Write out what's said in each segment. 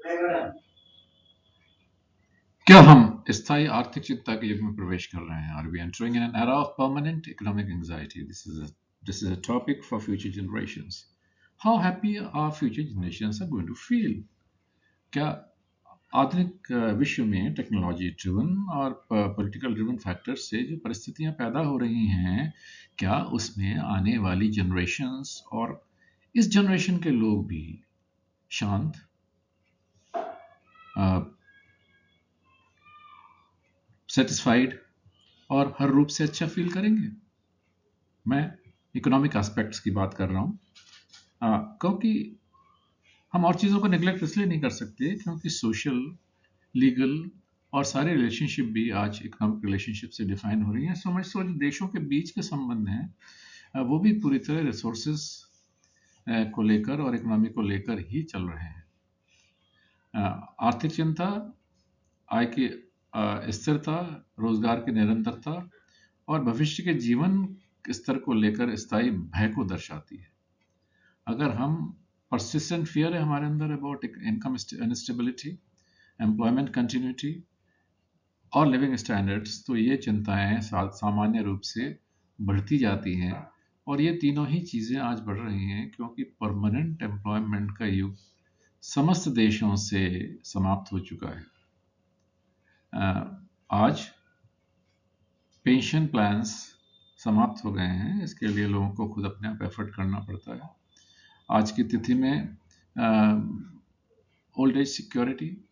क्या हम स्थायी आर्थिक चिंता के युग में प्रवेश कर रहे हैं? Are we entering in an era of permanent economic anxiety? This is a topic for future generations. How happy our future generations are going to feel? क्या आधुनिक विश्व में टेक्नोलॉजी ड्रिवन और पॉलिटिकल ड्रिवन फैक्टर से जो परिस्थितियां पैदा हो रही हैं, क्या उसमें आने वाली जनरेशन्स और इस जनरेशन के लोग भी शांत, सेटिस्फाइड और हर रूप से अच्छा फील करेंगे? मैं इकोनॉमिक एस्पेक्ट्स की बात कर रहा हूँ, क्योंकि हम और चीज़ों को नेग्लेक्ट इसलिए नहीं कर सकते क्योंकि सोशल, लीगल और सारे रिलेशनशिप भी आज इकोनॉमिक रिलेशनशिप से डिफाइन हो रही हैं। समझ सो जो देशों के बीच के संबंध हैं, वो भी पूरी तरह रिसोर्सेज को लेकर और इकोनॉमी को लेकर ही चल रहे हैं। आर्थिक चिंता, आय की स्थिरता, रोजगार की निरंतरता और भविष्य के जीवन स्तर को लेकर स्थायी भय को दर्शाती है। अगर हम persistent fear है हमारे अंदर about income instability, employment continuity और लिविंग स्टैंडर्ड्स, तो ये चिंताएं सामान्य रूप से बढ़ती जाती हैं। और ये तीनों ही चीज़ें आज बढ़ रही हैं क्योंकि परमानेंट एम्प्लॉयमेंट का युग समस्त देशों से समाप्त हो चुका है। आज पेंशन प्लान्स समाप्त हो गए हैं, इसके लिए लोगों को खुद अपने आप एफर्ट करना पड़ता है। आज की तिथि में old age security,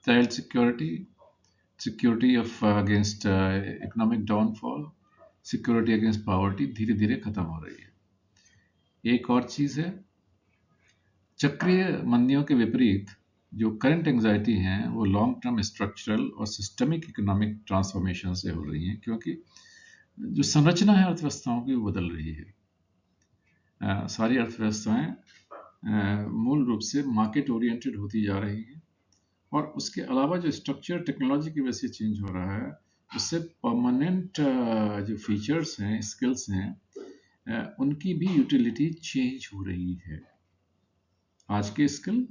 child security, security of against economic downfall, security against poverty धीरे धीरे खत्म हो रही है। एक और चीज़ है, चक्रीय मंदियों के विपरीत जो करंट एंजाइटी हैं वो लॉन्ग टर्म स्ट्रक्चरल और सिस्टमिक इकोनॉमिक ट्रांसफॉर्मेशन से हो रही हैं, क्योंकि जो संरचना है अर्थव्यवस्थाओं की वो बदल रही है। सारी अर्थव्यवस्थाएं मूल रूप से मार्केट ओरिएंटेड होती जा रही हैं और उसके अलावा जो स्ट्रक्चर टेक्नोलॉजी की वजह से चेंज हो रहा है, उससे परमानेंट जो फीचर्स हैं, स्किल्स हैं, उनकी भी यूटिलिटी चेंज हो रही है। आज के स्किल,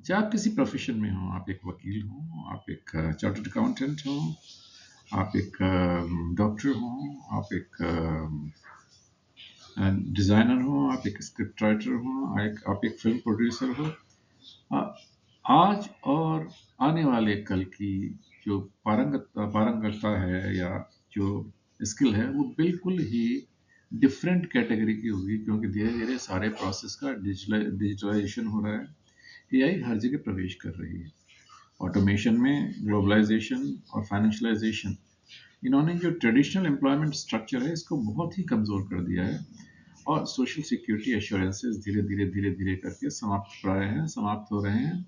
चाहे आप किसी प्रोफेशन में हो, आप एक वकील हो, आप एक चार्टर्ड अकाउंटेंट हो, आप एक डॉक्टर हो, आप एक डिज़ाइनर हो, आप एक स्क्रिप्ट राइटर हो, आप एक फिल्म प्रोड्यूसर हो, आज और आने वाले कल की जो पारंगतता है या जो स्किल है वो बिल्कुल ही डिफरेंट कैटेगरी की होगी, क्योंकि धीरे धीरे सारे प्रोसेस का डिजिटलाइजेशन हो रहा है। एआई हर जगह प्रवेश कर रही है। ऑटोमेशन में ग्लोबलाइजेशन और फाइनेंशियलाइजेशन, इन्होंने जो ट्रेडिशनल एम्प्लॉयमेंट स्ट्रक्चर है इसको बहुत ही कमज़ोर कर दिया है और सोशल सिक्योरिटी एश्योरेंसेस धीरे धीरे करके समाप्त हो रहे हैं।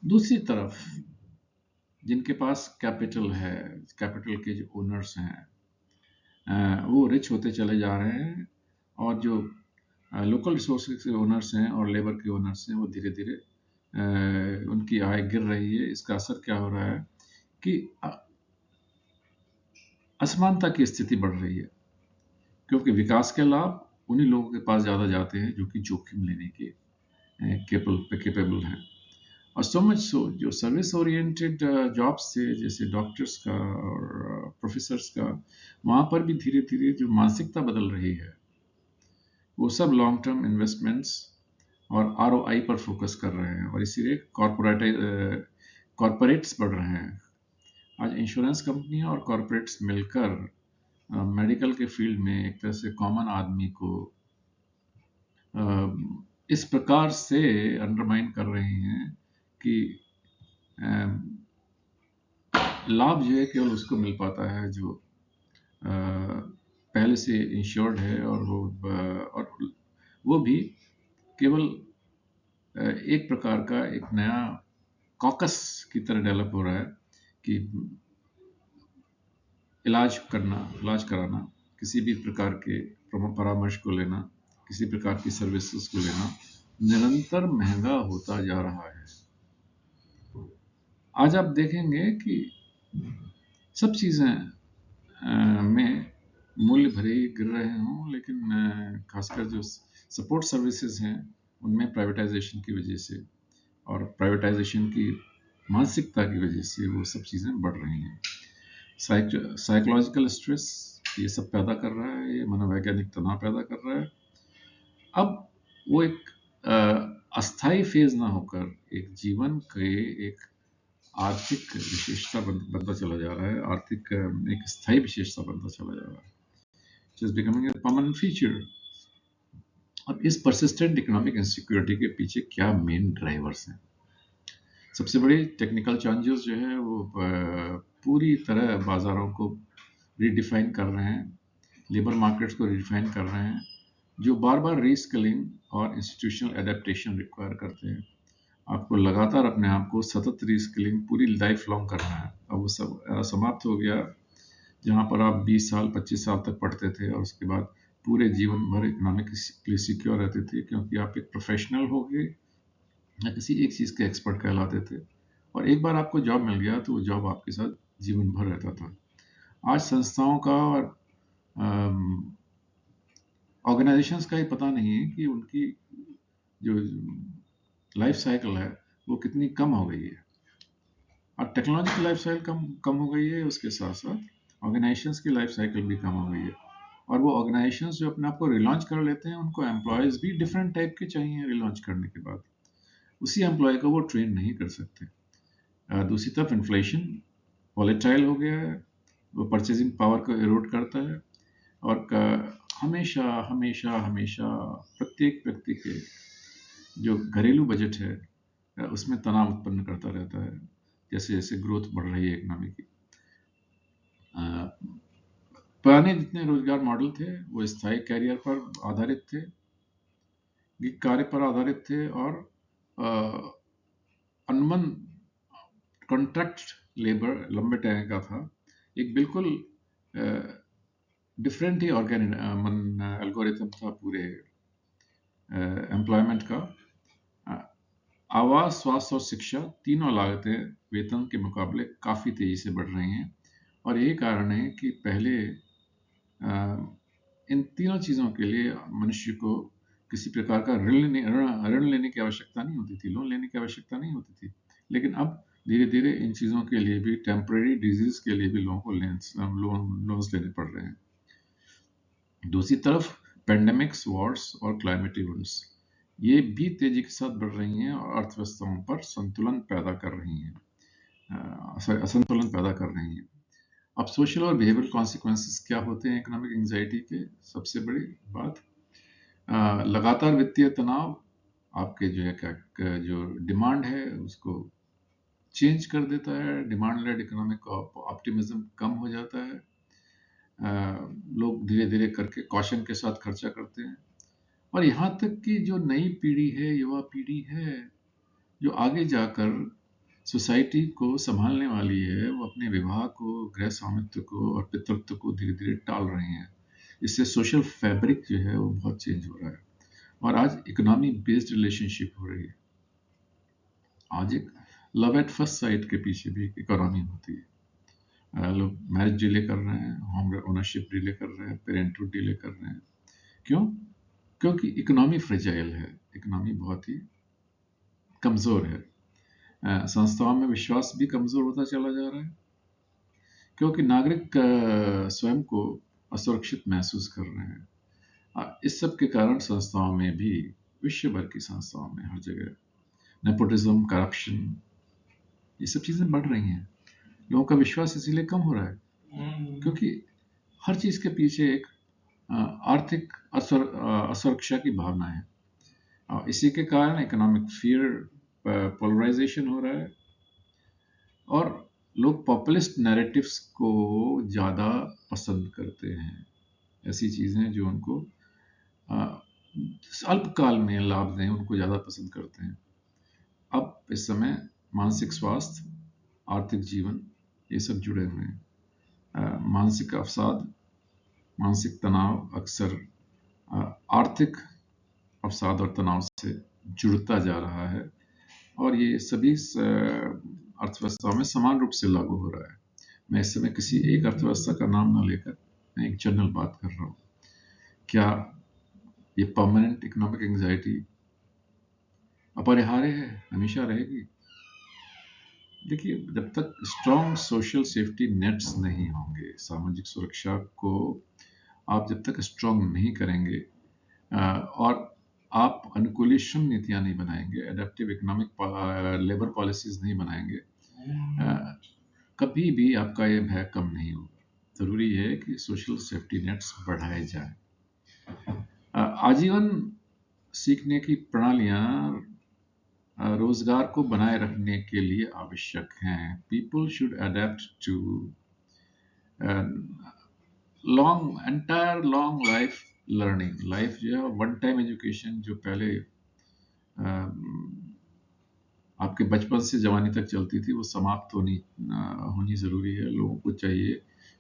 दूसरी तरफ जिनके पास कैपिटल है, कैपिटल के जो ओनर्स हैं, वो रिच होते चले जा रहे हैं और जो लोकल रिसोर्सेज के ओनर्स हैं और लेबर के ओनर्स हैं वो धीरे धीरे उनकी आय गिर रही है। इसका असर क्या हो रहा है कि असमानता की स्थिति बढ़ रही है, क्योंकि विकास के लाभ उन्हीं लोगों के पास ज़्यादा जाते हैं जो कि जोखिम लेने के केपेबल हैं। और सो मच सो जो सर्विस ओरिएंटेड जॉब्स थे, जैसे डॉक्टर्स का और प्रोफेसर्स का, वहाँ पर भी धीरे धीरे जो मानसिकता बदल रही है, वो सब लॉन्ग टर्म इन्वेस्टमेंट्स और आरओआई पर फोकस कर रहे हैं और इसीलिए कॉरपोरेट्स बढ़ रहे हैं। आज इंश्योरेंस कंपनियां और कॉरपोरेट्स मिलकर मेडिकल के फील्ड में एक तरह से कॉमन आदमी को इस प्रकार से अंडरमाइन कर रही हैं कि लाभ जो है केवल उसको मिल पाता है जो पहले से इंश्योर्ड है, और वो भी केवल एक प्रकार का एक नया कॉकस की तरह डेवलप हो रहा है कि इलाज कराना, किसी भी प्रकार के परामर्श को लेना, किसी प्रकार की सर्विसेज को लेना निरंतर महंगा होता जा रहा है। आज आप देखेंगे कि सब चीज़ें में मूल्य भले ही गिर रहे हों, लेकिन खासकर जो सपोर्ट सर्विसेज हैं उनमें प्राइवेटाइजेशन की वजह से और प्राइवेटाइजेशन की मानसिकता की वजह से वो सब चीज़ें बढ़ रही हैं। साइकोलॉजिकल स्ट्रेस ये सब पैदा कर रहा है, ये मनोवैज्ञानिक तनाव पैदा कर रहा है। अब वो एक अस्थाई फेज ना होकर एक जीवन के एक आर्थिक विशेषता बनता चला जा रहा है, आर्थिक एक स्थायी विशेषता बनता चला जा रहा है, which is becoming a permanent feature। अब इस परसिस्टेंट इकोनॉमिक इनसिक्योरिटी के पीछे क्या मेन ड्राइवर्स हैं? सबसे बड़ी टेक्निकल चैलेंजेस जो है वो पूरी तरह बाजारों को रीडिफाइन कर रहे हैं, लेबर मार्केट्स को रीडिफाइन कर रहे हैं, जो बार बार रीस्किलिंग और इंस्टीट्यूशनल एडेप्टेशन रिक्वायर करते हैं। आपको लगातार अपने आप को सतत रीस्किलिंग पूरी लाइफ लॉन्ग करना है। अब वो सब समाप्त हो गया जहाँ पर आप 20 साल 25 साल तक पढ़ते थे और उसके बाद पूरे जीवन भर इकोनॉमिकली सिक्योर रहते थे, क्योंकि आप एक प्रोफेशनल हो गए या किसी एक चीज़ के एक्सपर्ट कहलाते थे, और एक बार आपको जॉब मिल गया तो वो जॉब आपके साथ जीवन भर रहता था। आज संस्थाओं का और ऑर्गेनाइजेशंस का ही पता नहीं है कि उनकी जो लाइफ साइकिल है वो कितनी कम हो गई है, और टेक्नोलॉजी की लाइफ साइकिल कम हो गई है, उसके साथ साथ ऑर्गेनाइजेशंस की लाइफ साइकिल भी कम हो गई है। और वो ऑर्गेनाइजेशंस जो अपने आप को रिलॉन्च कर लेते हैं, उनको एम्प्लॉयज़ भी डिफरेंट टाइप के चाहिए रिलॉन्च करने के बाद। उसी एम्प्लॉय को वो ट्रेन नहीं कर सकते। दूसरी तरफ इन्फ्लेशन वॉलेटाइल हो गया है, वो परचेजिंग पावर को एरोड करता है, और हमेशा हमेशा हमेशा प्रत्येक व्यक्ति के जो घरेलू बजट है उसमें तनाव उत्पन्न करता रहता है, जैसे जैसे ग्रोथ बढ़ रही है इकोनॉमी की। पुराने जितने रोजगार मॉडल थे वो स्थायी कैरियर पर आधारित थे, गिग कार्य पर आधारित थे, और अनमन कॉन्ट्रैक्ट लेबर लंबे टाइम का था। एक बिल्कुल डिफरेंट ही एल्गोरिथम था पूरे एम्प्लॉयमेंट का। आवास, स्वास्थ्य और शिक्षा तीनों लागतें वेतन के मुकाबले काफ़ी तेज़ी से बढ़ रही हैं, और यही कारण है कि पहले इन तीनों चीज़ों के लिए मनुष्य को किसी प्रकार का ऋण लेने की आवश्यकता नहीं होती थी, लोन लेने की आवश्यकता नहीं होती थी। लेकिन अब धीरे धीरे इन चीज़ों के लिए भी, टेम्पररी डिजीज के लिए भी लोगों को लोन्स लेने पड़ रहे हैं। दूसरी तरफ पेंडेमिक्स, वॉर्स और क्लाइमेट इवेंट्स ये भी तेजी के साथ बढ़ रही हैं और अर्थव्यवस्थाओं पर संतुलन पैदा कर रही हैं, असंतुलन पैदा कर रही हैं। अब सोशल और बिहेवियरल कॉन्सिक्वेंसेस क्या होते हैं इकोनॉमिक एंजाइटी के? सबसे बड़ी बात, लगातार वित्तीय तनाव आपके जो है जो डिमांड है उसको चेंज कर देता है। डिमांड लेड इकोनॉमिक ऑप्टिमिज्म कम हो जाता है। लोग धीरे धीरे करके कॉशन के साथ खर्चा करते हैं, और यहाँ तक कि जो नई पीढ़ी है, युवा पीढ़ी है, जो आगे जाकर सोसाइटी को संभालने वाली है, वो अपने विवाह को, गृह स्वामित्व को और पितृत्व को धीरे धीरे टाल रहे हैं। इससे सोशल फैब्रिक जो है वो बहुत चेंज हो रहा है, और आज इकोनॉमी बेस्ड रिलेशनशिप हो रही है। आज एक लव एट फर्स्ट साइट के पीछे भी एक इकोनॉमी होती है। लोग मैरिज डिले कर रहे हैं, होम ओनरशिप डिले कर रहे हैं, पेरेंटहुड डिले कर रहे हैं। क्यों? क्योंकि इकोनॉमी फ्रेजाइल है, इकोनॉमी बहुत ही कमज़ोर है। संस्थाओं में विश्वास भी कमज़ोर होता चला जा रहा है, क्योंकि नागरिक स्वयं को असुरक्षित महसूस कर रहे हैं। इस सब के कारण संस्थाओं में भी, विश्व भर की संस्थाओं में हर जगह नेपोटिज्म, करप्शन, ये सब चीज़ें बढ़ रही हैं। लोगों का विश्वास इसीलिए कम हो रहा है क्योंकि हर चीज़ के पीछे एक आर्थिक असुरक्षा की भावना है। इसी के कारण इकोनॉमिक फियर, पोलराइजेशन हो रहा है, और लोग पॉपुलिस्ट नैरेटिव्स को ज़्यादा पसंद करते हैं। ऐसी चीज़ें जो उनको अल्पकाल में लाभ दें, उनको ज़्यादा पसंद करते हैं। अब इस समय मानसिक स्वास्थ्य, आर्थिक जीवन, ये सब जुड़े हुए हैं। मानसिक अवसाद, मानसिक तनाव अक्सर आर्थिक अवसाद और तनाव से जुड़ता जा रहा है, और ये सभी अर्थव्यवस्थाओं में समान रूप से लागू हो रहा है। मैं इस समय किसी एक अर्थव्यवस्था का नाम न लेकर मैं एक जनरल बात कर रहा हूँ। क्या ये परमानेंट इकोनॉमिक एंजाइटी अपरिहार्य है, हमेशा रहेगी। देखिए, जब तक स्ट्रॉन्ग सोशल सेफ्टी नेट्स नहीं होंगे, सामाजिक सुरक्षा को आप जब तक स्ट्रॉन्ग नहीं करेंगे और आप अनुकूलेशन नीतियां नहीं बनाएंगे, एडेप्टिव इकोनॉमिक लेबर पॉलिसीज नहीं बनाएंगे, कभी भी आपका ये भय कम नहीं होगा। जरूरी है कि सोशल सेफ्टी नेट्स बढ़ाए जाएं। आजीवन सीखने की प्रणालियां रोजगार को बनाए रखने के लिए आवश्यक हैं। People should adapt to long life learning. Life जो है वन टाइम एजुकेशन जो पहले आपके बचपन से जवानी तक चलती थी, वो समाप्त होनी जरूरी है। लोगों को चाहिए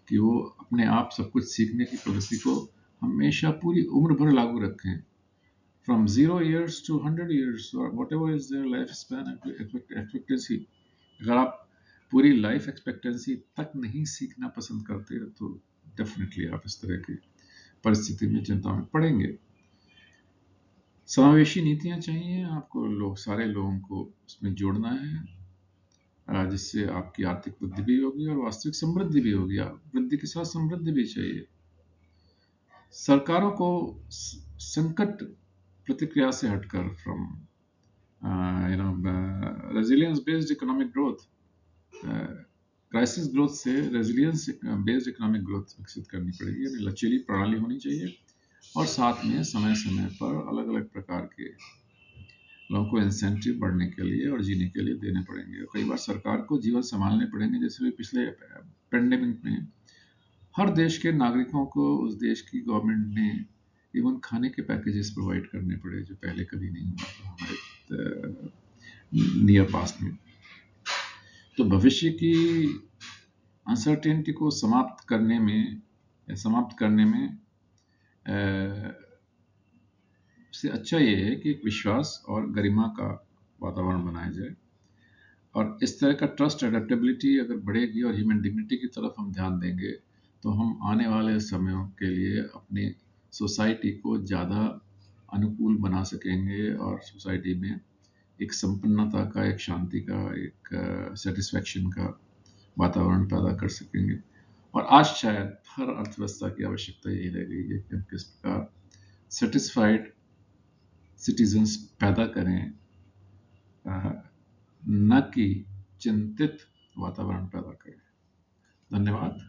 कि वो अपने आप सब कुछ सीखने की पद्धति को हमेशा पूरी उम्र भर लागू रखें। From 0 years to 100 years or whatever is their lifespan expectancy, अगर आप पूरी लाइफ एक्सपेक्टेंसी तक नहीं सीखना पसंद करते तो डेफिनेटली आप इस तरह की परिस्थिति में चिंता में पड़ेंगे। समावेशी नीतियां चाहिए आपको, सारे लोगों को उसमें जोड़ना है, जिससे आपकी आर्थिक वृद्धि भी होगी और वास्तविक समृद्धि भी होगी। वृद्धि के साथ समृद्धि भी चाहिए। सरकारों को संकट प्रतिक्रिया से हटकर from resilience based economic growth, crisis growth से रेजिलियंस बेस्ड इकोनॉमिक ग्रोथ विकसित करनी पड़ेगी। यानी लचीली प्रणाली होनी चाहिए और साथ में समय समय पर अलग अलग प्रकार के लोगों को इंसेंटिव बढ़ने के लिए और जीने के लिए देने पड़ेंगे। और कई बार सरकार को जीवन संभालने पड़ेंगे, जैसे पिछले पेंडेमिक में हर देश के नागरिकों को उस देश की गवर्नमेंट ने इवन खाने के पैकेजेस प्रोवाइड करने पड़े, जो पहले कभी नहीं हुआ था हमारे नियर पास्ट में। तो भविष्य की अनसर्टेनिटी को समाप्त करने में से अच्छा ये है कि एक विश्वास और गरिमा का वातावरण बनाया जाए। और इस तरह का ट्रस्ट, एडेप्टेबिलिटी अगर बढ़ेगी और ह्यूमन डिग्निटी की तरफ हम ध्यान देंगे, तो हम आने वाले समयों के लिए अपनी सोसाइटी को ज़्यादा अनुकूल बना सकेंगे और सोसाइटी में एक संपन्नता का, एक शांति का, एक सेटिस्फैक्शन का वातावरण पैदा कर सकेंगे। और आज शायद हर अर्थव्यवस्था की आवश्यकता यही रह गई है कि हम किस प्रकार सेटिस्फाइड सिटीजन्स पैदा करें, न कि चिंतित वातावरण पैदा करें। धन्यवाद।